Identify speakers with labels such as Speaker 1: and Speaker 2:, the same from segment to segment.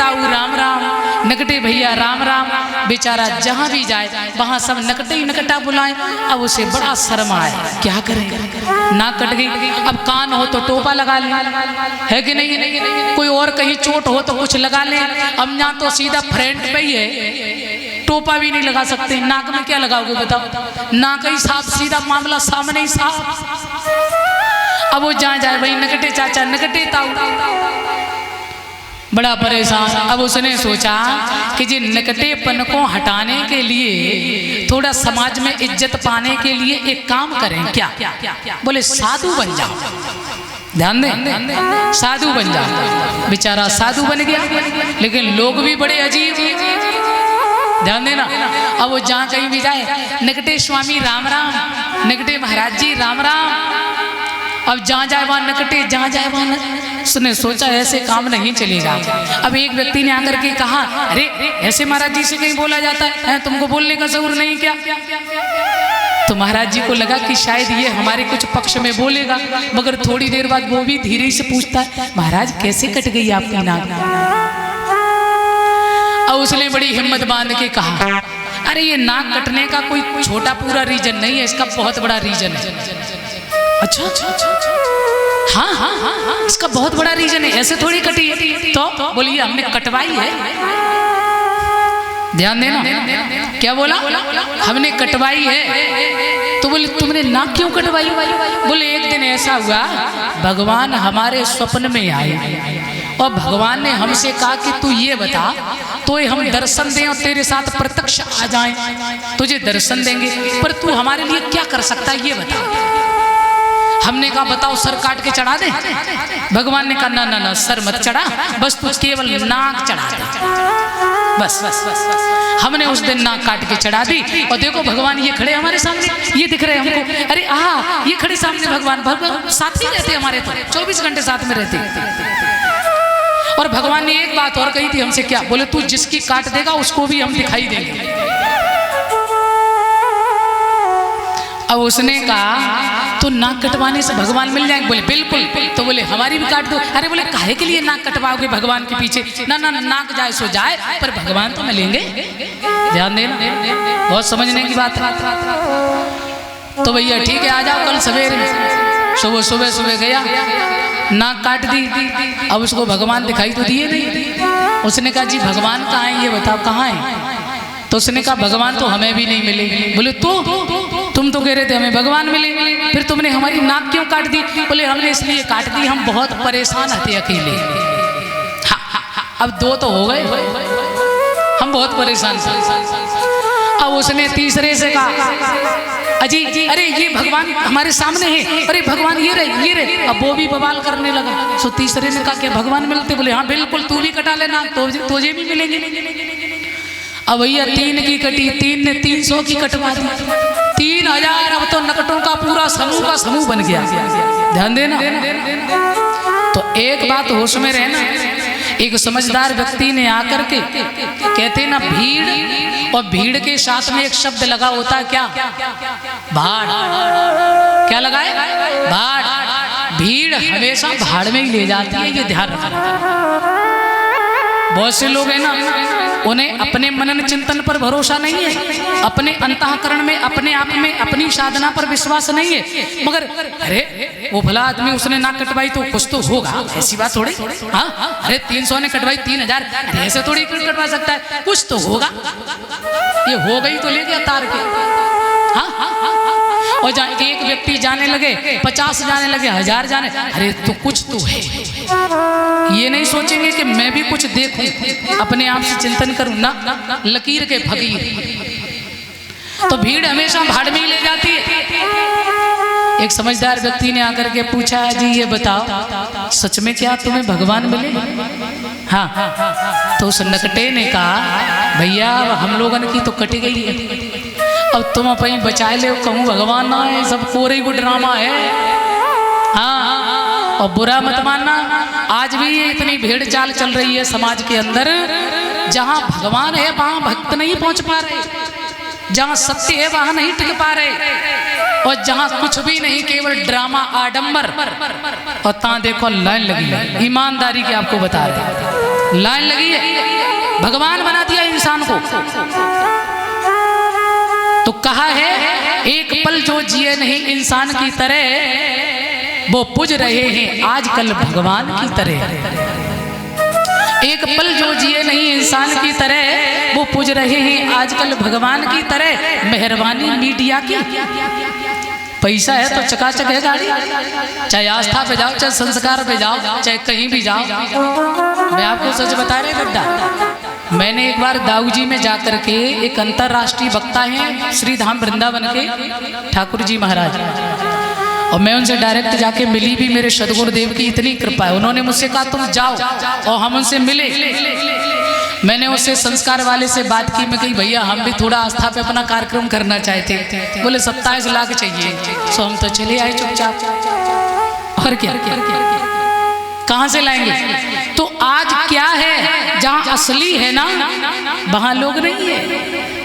Speaker 1: ताऊ राम राम, नकटे भैया राम राम। बेचारा जहाँ भी जाए वहाँ सब नकटे ही नकटा बुलाए। अब उसे बड़ा शर्म आए, क्या करे, नाक कट गई। अब कान हो तो टोपा लगा ले, है कि नहीं? कोई और कहीं चोट हो तो कुछ लगा ले। अब यहाँ तो सीधा फ्रंट पे ही है, टोपा भी नहीं लगा सकते। नाक में क्या लगाओगे बताओ? नाक ही साफ, सीधा मामला सामने ही साफ। अब वो जहाँ जाए भाई नकटे चाचा, नकटे ताऊ, बड़ा परेशान। अब उसने सोचा कि जी नकटेपन को हटाने के लिए, थोड़ा समाज में इज्जत पाने के लिए एक काम करें। क्या? बोले साधु बन जाओ। ध्यान दें, साधु बन जाओ। बेचारा साधु बन गया, लेकिन लोग भी बड़े अजीब, ध्यान देना। अब वो जहाँ कहीं भी जाए, नकटे स्वामी राम राम, नकटे महाराज जी राम राम। अब जहाँ जाए वहाँ नकटे, जहाँ जाए वहाँ। उसने सोचा ऐसे काम नहीं चलेगा। अब एक व्यक्ति ने आकर के कहा, अरे ऐसे महाराज जी से कहीं बोला जाता है, तुमको बोलने का जरूर नहीं क्या? तो महाराज जी को लगा कि शायद ये हमारे कुछ पक्ष में बोलेगा, मगर थोड़ी देर बाद वो भी धीरे से पूछता है, महाराज कैसे कट गई आपकी नाक? और उसने बड़ी हिम्मत बांध के कहा, अरे ये नाक कटने का कोई छोटा पूरा रीजन नहीं है, इसका बहुत बड़ा रीजन है। अच्छा, हाँ हाँ हाँ हाँ, इसका बहुत बड़ा रीजन है, ऐसे थोड़ी कटी है। तो बोलिए हमने कटवाई है। ध्यान देना, क्या बोला? हमने कटवाई है। तो बोले तुमने नाक क्यों कटवाई? बोले एक दिन ऐसा हुआ, भगवान हमारे स्वप्न में आए और भगवान ने हमसे कहा कि तू ये बता, तो हम दर्शन दें और तेरे साथ प्रत्यक्ष आ जाएं, तुझे दर्शन देंगे, पर तू हमारे लिए क्या कर सकता है ये बता। हमने कहा बताओ सर काट के चढ़ा दे? भगवान ने कहा ना ना ना, सर मत चढ़ा, बस तू केवल नाक चढ़ा दे, बस बस बस बस। हमने उस दिन नाक काट के चढ़ा दी। और देखो भगवान ये खड़े हमारे सामने, ये दिख रहे हमको। अरे आहा, ये खड़े सामने भगवान, भगवान साथ ही रहते हमारे, तो 24 घंटे साथ में रहते। और भगवान ने एक बात और कही थी हमसे, क्या? बोले तू जिसकी काट देगा उसको भी हम दिखाई देंगे। अब उसने कहा तो नाक कटवाने से भगवान मिल जाएंगे? बोले बिल्कुल। तो बोले हमारी भी काट दो। अरे बोले काहे के लिए नाक कटवाओगे भगवान के पीछे? ना ना नाक जाए सो जाए, पर भगवान तो मिलेंगे। ध्यान देना, बहुत समझने की बात है। तो भैया ठीक है, आ जाओ कल सवेरे। सुबह गया, नाक काट दी। अब उसको भगवान दिखाई तो दिए नहीं। उसने कहा जी भगवान कहाँ है ये बताओ, कहाँ है? तो उसने कहा भगवान तो हमें भी नहीं मिले। बोले तो तुम तो कह रहे थे हमें भगवान मिले, फिर तुमने हमारी नाक क्यों काट दी? बोले हमने इसलिए काट दी, हम बहुत परेशान थे अकेले। अब 2 तो हो गए, हम बहुत परेशान थे। अब उसने तीसरे से कहा अजी अरे ये भगवान हमारे सामने है, अरे भगवान ये रहे। अब वो भी बवाल करने लगा। सो तीसरे ने कहा कि भगवान मिलते? बोले हाँ बिल्कुल, तू भी कटा लेना, तुझे भी मिलेंगे। अब भैया 3 की कटी, 3 ने 300 की कटवा दी, 3000। अब तो नकटों का पूरा समूह का समूह बन गया। ध्यान देना। तो एक बात होश में रहना, एक समझदार व्यक्ति ने आकर के, कहते ना भीड़, और भीड़ के साथ में एक शब्द लगा होता है, क्या? भाड़। क्या लगा है? भाड़। भीड़ हमेशा भाड़ में ही ले जाती है, ये ध्यान रखना। बहुत से लोग हैं ना, उन्हें अपने मनन चिंतन पर भरोसा नहीं है, अपने अंतःकरण में, अपने आप में, अपनी साधना पर विश्वास नहीं है। मगर अरे वो भला आदमी, उसने नाक कटवाई तो कुछ तो होगा, ऐसी बात थोड़ी। हाँ अरे 300 ने कटवाई 3000, ऐसे थोड़ी कटवा सकता है, कुछ तो होगा। ये हो गई तो ले गया तार के। हाँ और जहाँ एक व्यक्ति जाने लगे, 50 जाने लगे, 1000 जाने, अरे तो कुछ तो है। ये नहीं सोचेंगे कि मैं भी कुछ देखूं, अपने आप से चिंतन करूं ना, लकीर के फकीर। तो भीड़ हमेशा भाड़ में ही ले जाती है। एक समझदार व्यक्ति ने आकर के पूछा, जी ये बताओ सच में क्या तुम्हें भगवान मिले? हाँ। तो उस नकटे ने कहा, भैया हम लोगन की तो कट गई है, अब तुम अपनी बचाए ले, कहूँ भगवान ना है, सब कोरे को ड्रामा है। हाँ और बुरा मत मानना, आज भी ये इतनी भेड़ चाल चल रही है समाज के अंदर, जहाँ भगवान है वहाँ भक्त नहीं पहुँच पा रहे, जहाँ सत्य है वहाँ नहीं टिक पा रहे, और जहाँ कुछ भी नहीं केवल ड्रामा आडंबर। और ता देखो लाइन लगी, ईमानदारी की आपको बता रहे। लाइन लगी है, भगवान बना दिया इंसान को। तो कहा है एक पल जो जिए नहीं इंसान की तरह, वो पूज रहे हैं आजकल भगवान की तरह। एक पल जो जिए नहीं इंसान की तरह, वो पूज रहे हैं आजकल भगवान की तरह। मेहरबानी मीडिया की, पैसा है तो चकाचक है गाड़ी, चाहे आस्था पे जाओ, चाहे संस्कार पे जाओ, चाहे कहीं भी जाओ। मैं आपको सच बता रहे गड्ढा, मैंने एक बार दाऊजी में जाकर के, एक अंतर्राष्ट्रीय वक्ता हैं श्री धाम वृंदावन के ठाकुर जी महाराज, और मैं उनसे डायरेक्ट जाके मिली भी। मेरे सदगुरुदेव की इतनी कृपा है, उन्होंने मुझसे कहा तुम जाओ, और हम उनसे मिले। मैंने उससे संस्कार वाले से बात की, मैं कही भैया हम भी थोड़ा आस्था पे अपना कार्यक्रम करना चाहते। बोले 27 लाख चाहिए। सो हम तो चले आए चुपचाप, और क्या कहाँ से लाएंगे। तो आज क्या है, जहाँ असली है ना वहाँ लोग नहीं है।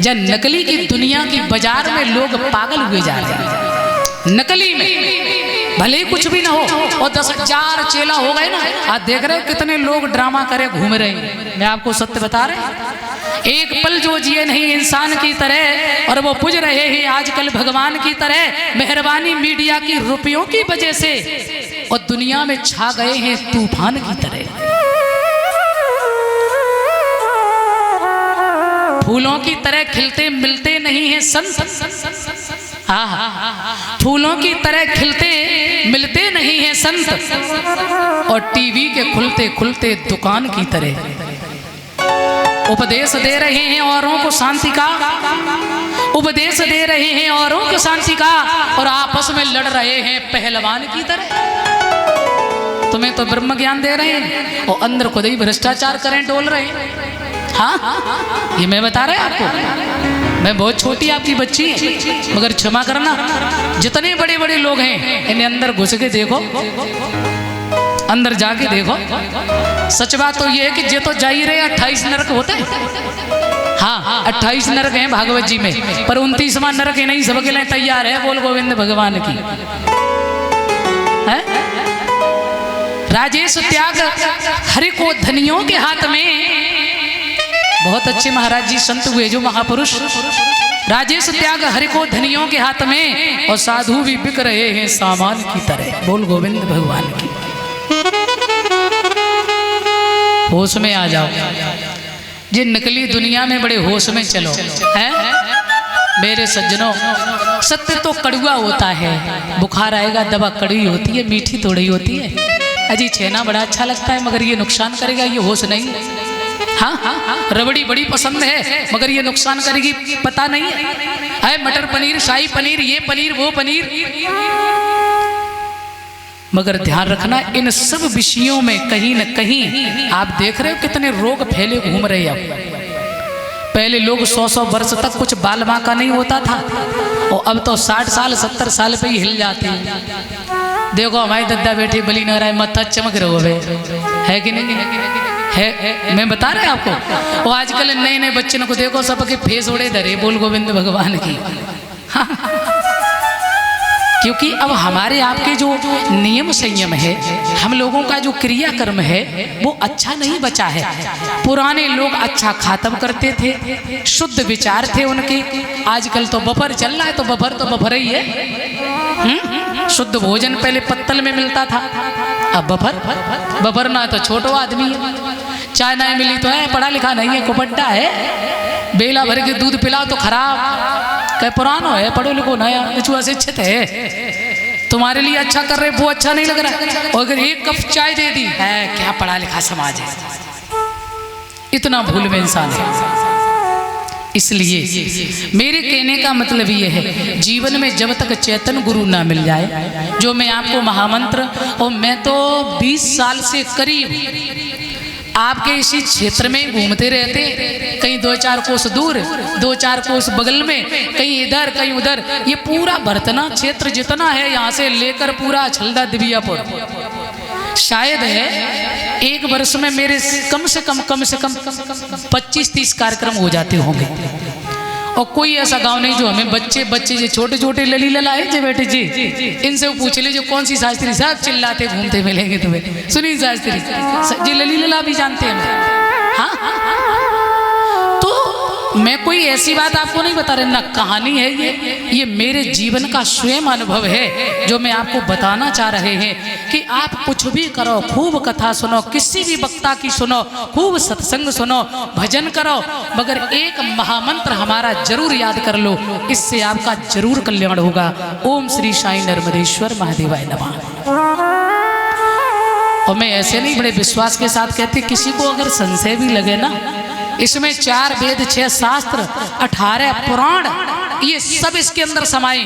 Speaker 1: जब नकली की दुनिया की बाजार में लोग पागल हुए जा रहे हैं, नकली में भले ही कुछ भी ना हो, और 10,000 चेला हो गए ना। आज देख रहे हो कितने लोग ड्रामा करे घूम रहे हैं। मैं आपको सत्य बता रहे, एक पल जो जिए नहीं इंसान की तरह, और वो पूज रहे हैं आजकल भगवान की तरह। मेहरबानी मीडिया की रुपयों की वजह से, और दुनिया में छा गए हैं तूफान की तरह। फूलों की तरह खिलते मिलते नहीं है संत, फूलों की तरह खिलते मिलते नहीं है संत, और टीवी के खुलते खुलते दुकान की तरह। उपदेश दे रहे हैं औरों को शांति का, उपदेश दे रहे हैं औरों को शांति का, और आपस में लड़ रहे हैं पहलवान की तरह। तुम्हें तो ब्रह्म ज्ञान दे रहे हैं, और अंदर खुद ही भ्रष्टाचार करें डोल रहे हैं। हाँ, ये मैं बता रहा आपको, मैं बहुत छोटी आपकी बच्ची है, मगर क्षमा करना, जितने बड़े बड़े लोग हैं इन्हें अंदर घुस के देखो, अंदर जाके देखो। सच बात तो ये है कि ये तो जा ही रहे 28 नरक होते हैं। हाँ, 28 नरक हैं भागवत जी में, पर 29वां नरक है नहीं, सबके लिए तैयार है। बोल गोविंद भगवान की है। राजेश त्याग हरि को धनियों के हाथ में। बहुत अच्छे महाराज जी संत हुए जो महापुरुष। राजेश त्याग हरि को धनियों के हाथ में, और साधु भी बिक रहे हैं सामान की तरह। बोल गोविंद भगवान की। होश में आ जाओ, ये नकली दुनिया में बड़े होश में चलो है मेरे सज्जनों। सत्य तो कड़ुआ होता है, बुखार आएगा दवा कड़वी होती है, मीठी थोड़ी होती है। अजी छेना बड़ा अच्छा लगता है, मगर ये नुकसान करेगा, ये होश नहीं। हाँ, रबड़ी बड़ी पसंद है, मगर ये नुकसान करेगी पता नहीं है। मटर पनीर, शाही पनीर, ये पनीर, वो पनीर। मगर ध्यान रखना, इन सब विषयों में कहीं न कहीं आप देख रहे हो कितने रोग फैले घूम रहे हैं। पहले लोग 100-100 वर्ष तक कुछ बाल माँ का नहीं होता था, और अब तो 60 साल 70 साल पे ही हिल जाते हैं। देखो हमारी दद्दा बेटी बली न रहा, मत्था चमक रहे है कि नहीं है। मैं बता रहे आपको, वो आजकल नए नए बच्चों को देखो, सबके फेस उड़े धरे। बोल गोविंद भगवान की। क्योंकि अब हमारे आपके जो नियम संयम है, हम लोगों का जो क्रियाकर्म है, वो अच्छा नहीं बचा है। पुराने लोग अच्छा खातम करते थे, शुद्ध विचार थे उनके। आजकल तो बफर चल रहा है, तो बफर ही है। शुद्ध भोजन पहले पत्तल में मिलता था, अब बफर ना तो छोटो आदमी है। चाय ना मिली तो है, पढ़ा लिखा नहीं है, कुपट्टा है। बेला भर के दूध पिलाओ तो खराब, कह पुरानो है, पढ़ो लिखो नया, निचुआ शिक्षित है, तुम्हारे लिए अच्छा कर रहे, वो अच्छा नहीं लग रहा। और अगर एक कप चाय दे दी है, क्या पढ़ा लिखा समाज है। इतना भूल में इंसान है। इसलिए मेरे कहने का मतलब ये है, जीवन में जब तक चेतन गुरु ना मिल जाए, जो मैं आपको महामंत्र, और मैं तो 20 साल से करीब आपके इसी क्षेत्र में घूमते रहते, कहीं 2-4 कोस दूर, 2-4 कोस बगल में, कहीं इधर कहीं उधर। ये पूरा भरतना क्षेत्र जितना है, यहाँ से लेकर पूरा छलदा दिव्यापुर, शायद है एक वर्ष में मेरे कम से कम 25-30 कार्यक्रम हो जाते होंगे। और कोई ऐसा गांव नहीं जो हमें बच्चे बच्चे जो छोटे छोटे लली लला है जो बेटे जी, इनसे वो पूछ ले जो कौन सी शास्त्री साहब चिल्लाते घूमते मिलेंगे तुम्हें। सुनिए शास्त्री जी लली लला भी जानते हैं। हाँ मैं कोई ऐसी बात आपको नहीं बता रहा, ना कहानी है ये मेरे जीवन का स्वयं अनुभव है जो मैं आपको बताना चाह रहे हैं कि आप कुछ भी करो, खूब कथा सुनो, किसी भी वक्ता की सुनो, खूब सत्संग सुनो, भजन करो, मगर एक महामंत्र हमारा जरूर याद कर लो, इससे आपका जरूर कल्याण होगा। ओम श्री साईं नर्मदेश्वर महादेवाय नमः। और मैं ऐसे नहीं बड़े विश्वास के साथ कहती, किसी को अगर संशय भी लगे ना, इसमें 4 वेद 6 शास्त्र 18 पुराण ये सब इसके अंदर समाये।